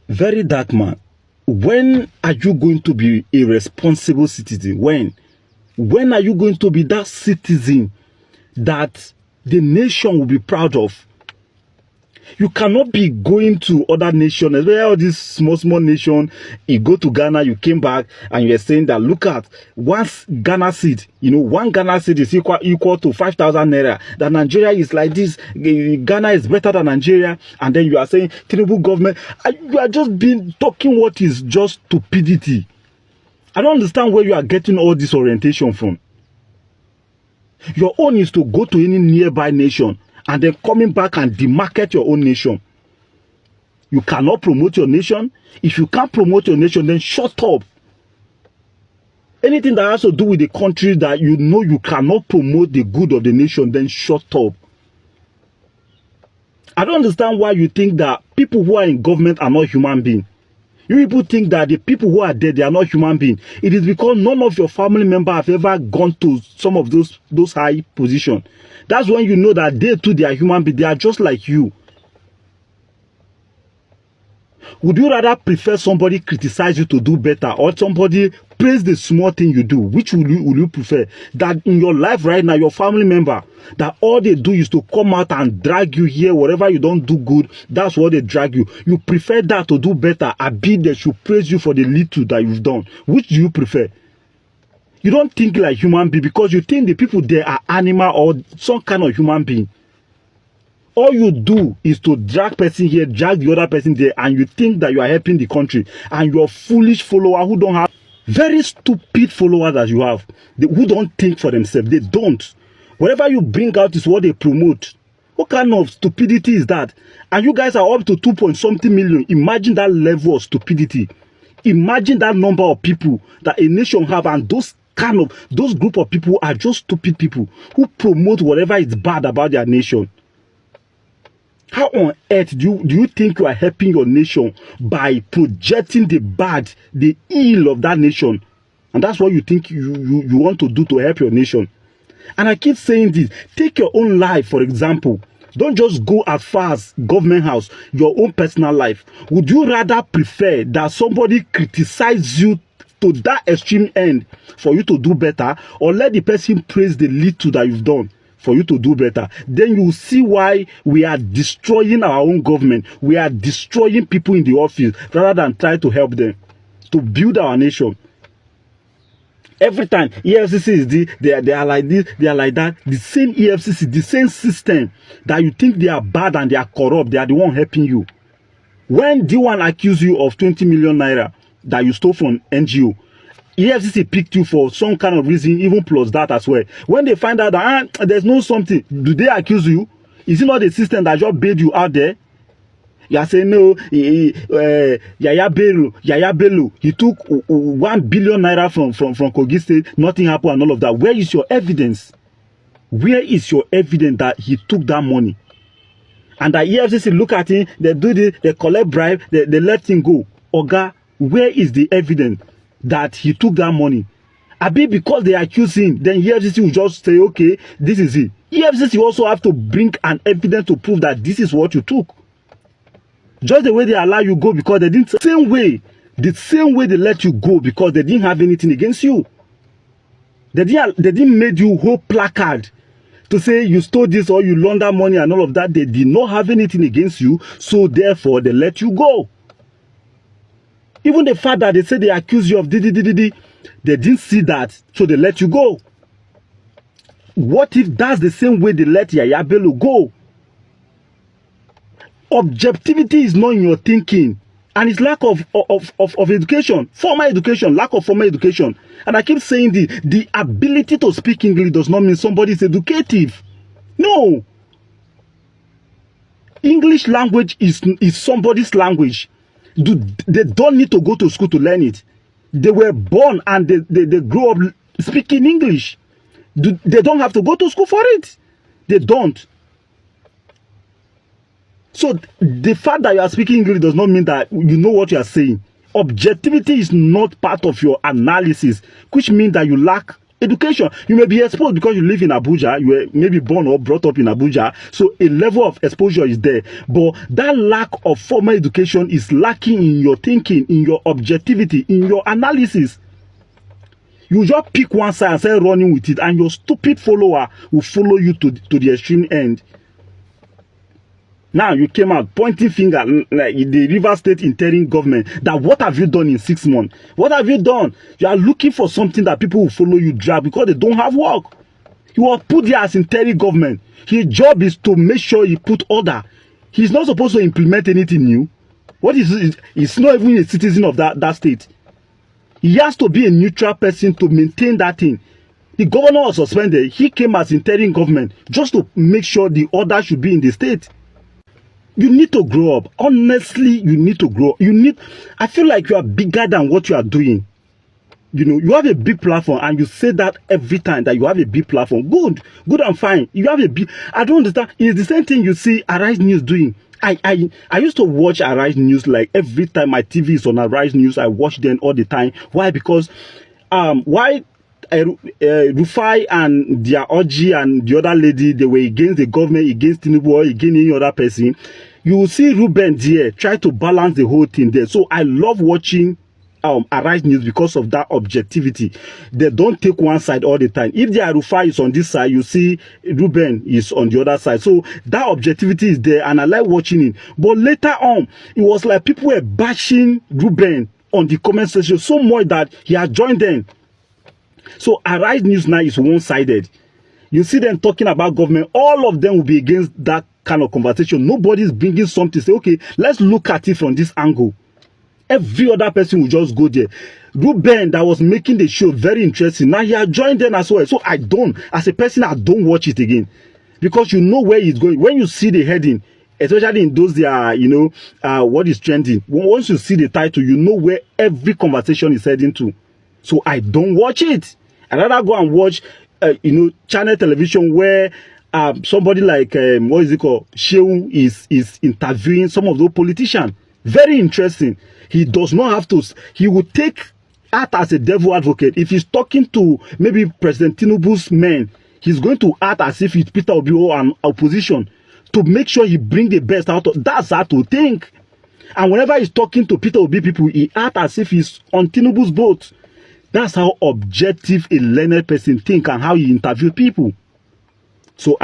Very dark man. When are you going to be a responsible citizen? When are you going to be that citizen that the nation will be proud of? You cannot be going to other nations, especially all these small nations. You go to Ghana, you came back, and you're saying that, look at, once Ghana seed, one Ghana seed is equal to 5,000 naira. That Nigeria is like this, Ghana is better than Nigeria, and then you are saying, Tinubu government, you are just talking what is just stupidity. I don't understand where you are getting all this orientation from. Your own is to go to any nearby nation and then coming back and demarket your own nation. You cannot promote your nation. If you can't promote your nation, then shut up. Anything that has to do with the country that you know you cannot promote the good of the nation, then shut up. I don't understand why you think that people who are in government are not human beings. You people think that the people who are dead, they are not human beings. It is because none of your family members have ever gone to some of those high positions. That's when you know that they too, they are human beings. They are just like you. Would you rather prefer somebody criticize you to do better, or somebody praise the small thing you do? Which will you prefer? That in your life right now, your family member, that all they do is to come out and drag you here, wherever you don't do good, that's what they drag you. You prefer that to do better, or be they should praise you for the little that you've done? Which do you prefer? You don't think like human being because you think the people there are animal or some kind of human being. All you do is to drag person here, drag the other person there, and you think that you are helping the country. And your foolish follower who don't have, very stupid followers that you have, who don't think for themselves. They don't. Whatever you bring out is what they promote. What kind of stupidity is that? And you guys are up to 2.something million. Imagine that level of stupidity. Imagine that number of people that a nation have, and those group of people are just stupid people who promote whatever is bad about their nation. How on earth do you think you are helping your nation by projecting the bad, the ill of that nation? And that's what you think you want to do to help your nation. And I keep saying this. Take your own life, for example. Don't just go as far as government house, your own personal life. Would you rather prefer that somebody criticize you to that extreme end for you to do better, or let the person praise the little that you've done for you to do better? Then you will see why we are destroying our own government. We are destroying people in the office rather than try to help them to build our nation. Every time EFCC is they are like this, they are like that. The same EFCC, the same system that you think they are bad and they are corrupt, they are the one helping you. When D1 accuse you of 20 million naira that you stole from NGO, EFCC picked you for some kind of reason, even plus that as well. When they find out that there's no something, do they accuse you? Is it not the system that just bailed you out there? You are saying no, Yaya Bello, he took 1 billion naira from Kogi State, nothing happened and all of that. Where is your evidence? Where is your evidence that he took that money? And that EFCC look at him, they do this, they collect bribe, they let him go. Oga, where is the evidence that he took that money? Abi because they accuse him, then EFCC will just say, okay, this is it. EFCC also have to bring an evidence to prove that this is what you took. Just the way they allow you go because they didn't, the same way they let you go because they didn't have anything against you. They didn't make you hold placard to say you stole this or you launder money and all of that. They did not have anything against you, so therefore they let you go. Even the fact that they say they accuse you of they didn't see that, so they let you go. What if that's the same way they let Yaya Bello go? Objectivity is not in your thinking, and it's lack of education, formal education, lack of formal education. And I keep saying the ability to speak English does not mean somebody is educative. No. English language is somebody's language. They don't need to go to school to learn it. They were born and they grew up speaking English. They don't have to go to school for it. They don't. So the fact that you are speaking English does not mean that you know what you are saying. Objectivity is not part of your analysis, which means that you lack Education. You may be exposed because you live in Abuja. You were maybe born or brought up in Abuja. So a level of exposure is there. But that lack of formal education is lacking in your thinking, in your objectivity, in your analysis. You just pick one side and start running with it, and your stupid follower will follow you to the extreme end. Now you came out pointing finger like the River State interim government that what have you done in 6 months? What have you done? You are looking for something that people will follow you drag because they don't have work. You was put there as interim government. His job is to make sure he put order. He's not supposed to implement anything new. What is it? He's not even a citizen of that state. He has to be a neutral person to maintain that thing. The governor was suspended. He came as interim government just to make sure the order should be in the state. You need to grow up. Honestly, you need to grow up. I feel like you are bigger than what you are doing. You know, you have a big platform and you say that every time that you have a big platform. Good and fine. You have a big, I don't understand. It's the same thing you see Arise News doing. I used to watch Arise News like every time my TV is on Arise News. I watch them all the time. Why? Because Rufai and their Oji and the other lady, they were against the government, against Tinubu, or against any other person. You will see Ruben there try to balance the whole thing there. So I love watching Arise News because of that objectivity. They don't take one side all the time. If the Rufai is on this side, you see Ruben is on the other side. So that objectivity is there, and I like watching it. But later on, it was like people were bashing Ruben on the comment section so much that he had joined them. So Arise News now is one-sided. You see them talking about government, all of them will be against that kind of conversation. Nobody's bringing something, say, okay, let's look at it from this angle. Every other person will just go there. Ruben, that was making the show very interesting, now he has joined them as well. So as a person, I don't watch it again. Because you know where it's going. When you see the heading, especially in those what is trending, once you see the title, you know where every conversation is heading to. So I don't watch it. I'd rather go and watch, channel television where somebody like, what is it called? Shehu is interviewing some of those politicians. Very interesting. He does not have to, he would act as a devil advocate. If he's talking to maybe President Tinubu's men, he's going to act as if it's Peter Obi or an opposition to make sure he bring the best out of, that's how to think. And whenever he's talking to Peter Obi people, he act as if he's on Tinubu's boat. That's how objective a learned person think and how he interview people. So